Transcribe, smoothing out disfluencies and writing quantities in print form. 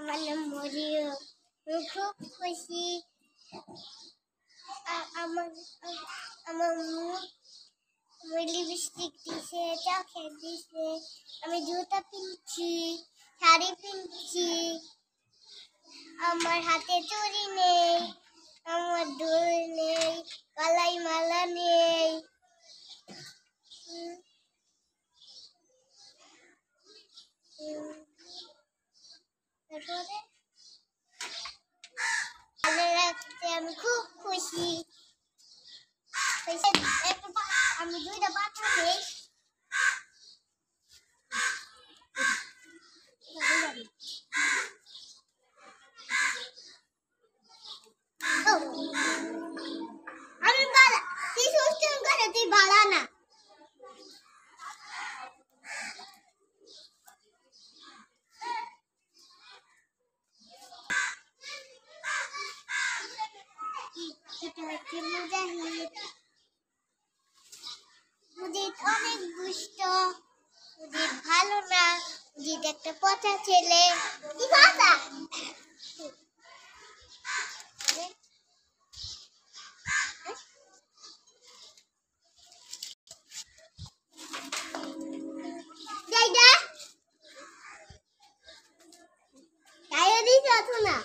আমার নাম মরিয়ম। আমি খুব খুশি। আমার আমার লিপস্টিক দিছে, চকলেট দিছে, আমি জুতা পিনছি, শাড়ি পিনছি, আমার হাতে চুড়ি নেই, আমার দুল নেই, গলায় মালা নেই। আমি খুব খুশি। আমি দুইটা বাচ্চা নেই। আমি বালা তুই সুস্থ করে তুই বালা না। মুজাহিদ অনেক দুষ্ট, মুজিদ ভালো না, মুজিদ একটা পচা ছেলে। কি কথা? যাইডা তাই দিছ না।